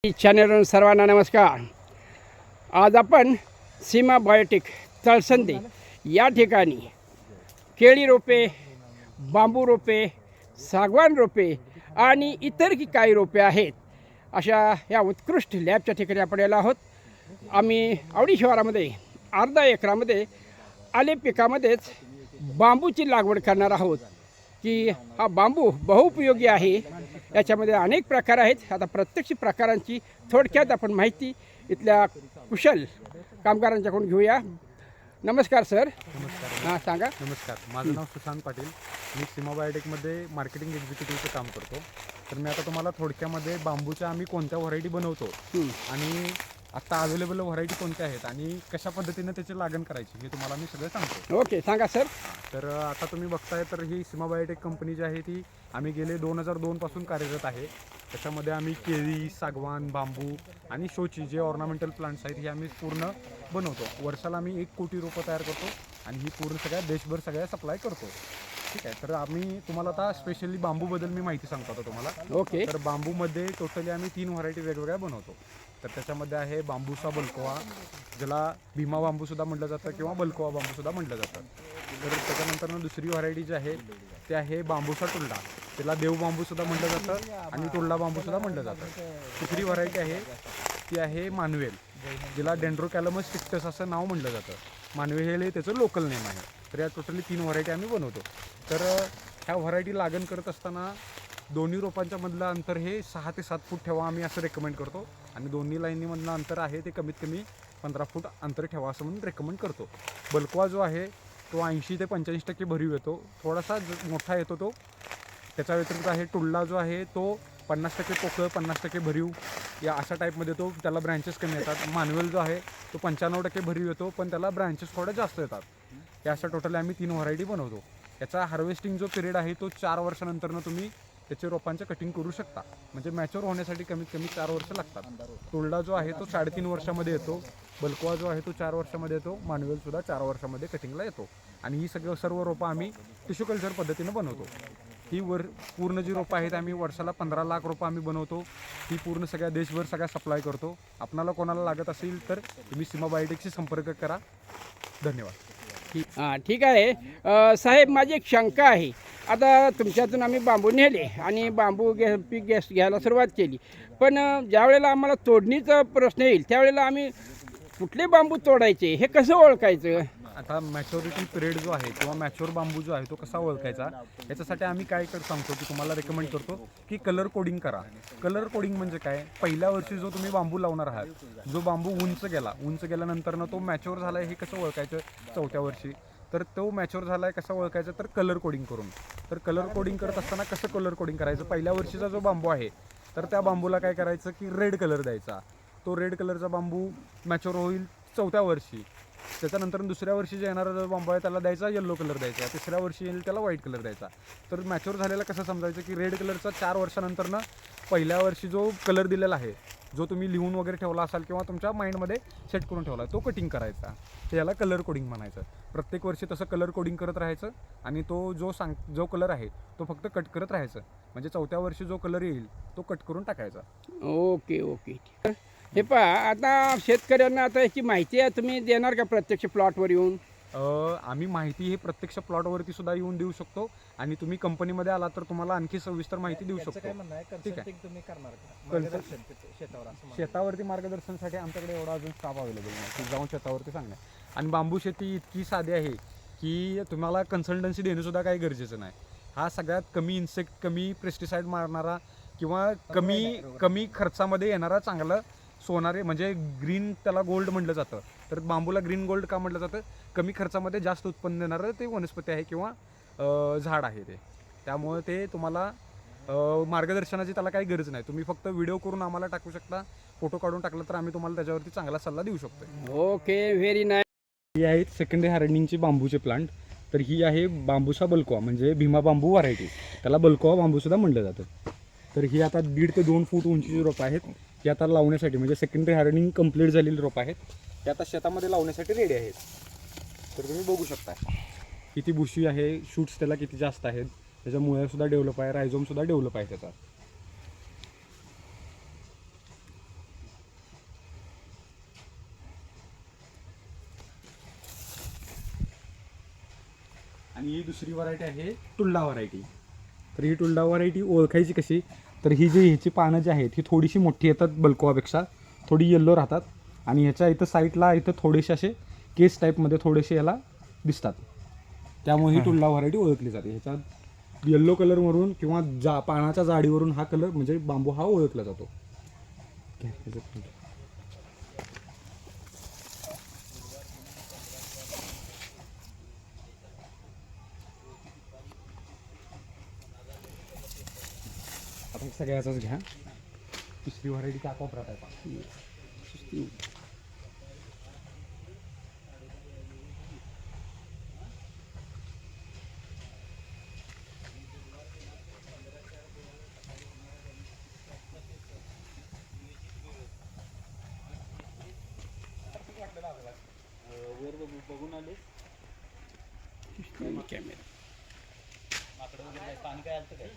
चॅनलवरून सर्वांना नमस्कार. आज आपण सीमा बायोटेक तळसंदे या ठिकाणी केळी रोपे, बांबू रोपे, सागवान रोपे आणि इतर काही रोपे आहेत अशा या उत्कृष्ट लॅबच्या ठिकाणी आपण आलो आहोत. आम्ही आवडी शहरामध्ये अर्धा एकरामध्ये आले पिकामध्येच बांबूची लागवड करणार आहोत की हा बांबू बहुउपयोगी आहे. याच्यामध्ये अनेक प्रकार आहेत. आता प्रत्यक्ष प्रकारांची थोडक्यात आपण माहिती इथल्या कुशल कामगारांच्याकडून घेऊया. नमस्कार सर. नमस्कार. हां सांगा. नमस्कार, माझं नाव सुशांत पाटील. मी सीमा बायोटेकमध्ये मार्केटिंग एक्झिक्युटिव्हचं काम करतो. तर मी आता तुम्हाला थोडक्यामध्ये बांबूच्या आम्ही कोणत्या व्हरायटी बनवतो आणि आत्ता अवेलेबल व्हरायटी कोणत्या आहेत आणि कशा पद्धतीनं त्याची लागण करायची हे तुम्हाला मी सगळं सांगतो. ओके सांगा सर. तर आता तुम्ही बघताय तर ही सीमा बायोटेक कंपनी जी आहे ती आम्ही गेले 2002 पासून कार्यरत आहे. त्याच्यामध्ये आम्ही केळी, सागवान, बांबू आणि शोची जे ऑर्नामेंटल प्लांट्स आहेत हे आम्ही पूर्ण बनवतो. वर्षाला आम्ही 1 कोटी रोपं तयार करतो आणि ही पूर्ण सगळ्या देशभर सगळ्या सप्लाय करतो. ठीक आहे. तर आम्ही तुम्हाला आता स्पेशली बांबूबद्दल मी माहिती सांगतो आता तुम्हाला. ओके. तर बांबूमध्ये टोटली आम्ही 3 व्हरायटी वेगवेगळ्या बनवतो. तर त्याच्यामध्ये आहे बांबूचा बलकोवा, ज्याला भीमा बांबूसुद्धा म्हटलं जातं किंवा बलकोवा बांबूसुद्धा म्हटलं जातं. तर त्याच्यानंतर दुसरी व्हरायटी जी आहे ते आहे बांबूचा टुल्ला, त्याला देव बांबूसुद्धा म्हटलं जातं आणि टुल्ला बांबूसुद्धा म्हटलं जातं. तिसरी व्हरायटी आहे ती आहे मानवेल, जिला डेंड्रोकॅलमस स्टिक्टस असं नाव म्हटलं जातं. मानवेल हे त्याचं लोकल नेम आहे. तर या टोटली 3 व्हरायटी आम्ही बनवतो. तर ह्या व्हरायटी लागण करत असताना दोन्ही रोपांच्या मधलं अंतर हे 6 ते 7 फूट ठेवा आम्ही असं रेकमेंड करतो आणि दोन्ही लाईनीमधलं अंतर आहे ते कमीत कमी 15 फूट अंतर ठेवा असं म्हणून रेकमेंड करतो. बलकवा जो आहे तो 80 ते 85% भरीव येतो, थोडासा मोठा येतो तो. त्याच्या व्यतिरिक्त आहे टुल्ला जो आहे तो 50% पोकळ 50% भरीव या अशा टाईपमध्ये तो, त्याला ब्रँचेस कमी येतात. मानवेल जो आहे तो 95% भरीव येतो पण त्याला ब्रँचेस थोड्या जास्त येतात. या अशा टोटली आम्ही 3 व्हरायटी बनवतो. याचा हार्वेस्टिंग जो पिरियड आहे तो 4 वर्षानंतरनं तुम्ही त्याचे रोपांचं कटिंग करू शकता. म्हणजे मॅच्युअर होण्यासाठी कमीत कमी 4 वर्ष लागतात. टुल्ला जो आहे तो 3.5 वर्षामध्ये येतो, बलकोवा जो आहे तो 4 वर्षामध्ये येतो, मानवेलसुद्धा 4 वर्षामध्ये सर्व येतो. आणि ही सर्व रोपं आम्ही टिश्यू कल्चर पद्धतीनं बनवतो. ही पूर्ण जी रोपं आहेत आम्ही वर्षाला 15 लाख रोपं आम्ही बनवतो. ही पूर्ण सगळ्या देशभर सगळ्या सप्लाय करतो. आपणाला कोणाला लागत असेल तर तुम्ही सीमा बायोटेकशी संपर्क करा. धन्यवाद. हां ठीक आहे. साहेब माझी एक शंका आहे. आता तुमच्यातून आम्ही बांबू नेले आणि बांबू पीक घ्यायला सुरुवात केली, पण ज्या वेळेला आम्हाला तोडणीचा प्रश्न येईल त्यावेळेला आम्ही कुठले बांबू तोडायचे हे कसं ओळखायचं? आता मॅच्युरिटी पिरियड जो आहे किंवा मॅच्युअर बांबू जो आहे तो कसा ओळखायचा याच्यासाठी आम्ही काय सांगतो की तुम्हाला रेकमेंड करतो की कलर कोडिंग करा. कलर कोडिंग म्हणजे काय, पहिल्या वर्षी जो तुम्ही बांबू लावणार आहात, जो बांबू उंच गेल्यानंतर तो मॅच्युअर झाला आहे हे कसं ओळखायचं 4थ्या वर्षी, तर तो मॅच्युअर झाला आहे कसं ओळखायचं तर कलर कोडिंग करून. तर कलर कोडिंग करत असताना कसं कलर कोडिंग करायचं, पहिल्या वर्षीचा जो बांबू आहे तर त्या बांबूला काय करायचं की रेड कलर द्यायचा. तो रेड कलरचा बांबू मॅच्युअर होईल 4थ्या वर्षी. त्याच्यानंतर दुसऱ्या वर्षी जे येणारा जो बांबू आहे त्याला द्यायचा येल्लो कलर द्यायचा. तिसऱ्या वर्षी येईल त्याला व्हाईट कलर द्यायचा. तर मॅच्युअर झालेला कसं समजायचं की रेड कलरचा 4 वर्षानंतरनं पहिल्या वर्षी जो कलर दिलेला आहे, जो तुम्ही लिहून वगैरे ठेवला असाल किंवा तुमच्या माइंडमध्ये सेट करून ठेवला, तो कटिंग करायचा. ते याला कलर कोडिंग म्हणायचं. प्रत्येक वर्षी तसं कलर कोडिंग करत राहायचं आणि तो जो कलर आहे तो फक्त कट करत राहायचं. म्हणजे 4थ्या वर्षी जो कलर येईल तो कट करून टाकायचा. Okay okay. हे पहा, आता शेतकऱ्यांना आता याची माहिती आहे, तुम्ही देणार का प्रत्यक्ष प्लॉटवर येऊन? आम्ही माहिती हे प्रत्यक्ष प्लॉटवरती सुद्धा येऊन देऊ शकतो आणि तुम्ही कंपनीमध्ये आला तर तुम्हाला आणखी सविस्तर माहिती देऊ शकतो. ठीक आहे. शेतावरती मार्गदर्शनासाठी आमच्याकडे एवढा अजून स्टाफ अवेलेबल नाही की जाऊन शेतावरती सांगणार. आणि बांबू शेती इतकी साधी आहे की तुम्हाला कन्सल्टन्सी देणंसुद्धा काही गरजेचं नाही. हा सगळ्यात कमी इन्सेक्ट, कमी पेस्टिसाईड मारणारा किंवा कमी खर्चामध्ये येणारा चांगला सोनारे म्हणजे ग्रीन, त्याला गोल्ड म्हटलं जातं. तर बांबूला ग्रीन गोल्ड का म्हटलं जातं, कमी खर्चामध्ये जास्त उत्पन्न देणारं ते वनस्पती आहे किंवा झाड आहे ते. त्यामुळे ते तुम्हाला मार्गदर्शनाची त्याला काही गरज नाही. तुम्ही फक्त व्हिडिओ करून आम्हाला टाकू शकता, फोटो काढून टाकला तर आम्ही तुम्हाला त्याच्यावरती चांगला सल्ला देऊ शकतो. Okay, very nice. ही आहेत सेकंडरी हार्डनिंगची बांबूचे प्लांट. तर ही आहे बांबूचा बलकोवा म्हणजे भीमा बांबू व्हरायटी, त्याला बलकोवा बांबूसुद्धा म्हटलं जातं. तर ही आता 1.5 ते 2 फूट उंचीची रोपं आहेत. ही आता लावण्यासाठी म्हणजे सेकंडरी हार्डनिंग कंप्लीट झालेली रोपं आहेत. ही आता शेतामध्ये लावण्यासाठी रेडी आहेत. तर तुम्ही बघू शकता किती बुशी आहे, शूट्स त्याला किती जास्त आहेत, त्याच्या मुळ्यासुद्धा डेव्हलप आहे, रायझोमसुद्धा डेव्हलप आहे त्याचा. आणि ही दुसरी व्हरायटी आहे टुल्डा व्हरायटी. तर ही टुल्डा व्हरायटी ओळखायची कशी, तर ही जी ह्याची पानं जी आहेत ही थोडीशी मोठी येतात बल्कोवापेक्षा, थोडी येल्लो राहतात आणि ह्याच्या इथं साईडला इथं थोडेसे असे केस टाईपमध्ये थोडेसे याला दिसतात, त्यामुळे ही टुल्डा व्हरायटी ओळखली जाते. ह्याच्यात येल्लो कलरवरून किंवा पानाच्या जाडीवरून हा कलर म्हणजे बांबू हा ओळखला जातो. आता सगळ्याचाच घ्या. तिसरी व्हरायटी त्या कोपऱ्यात आहे पहा. बघून आले कॅमेरा पाणी काय आलं काय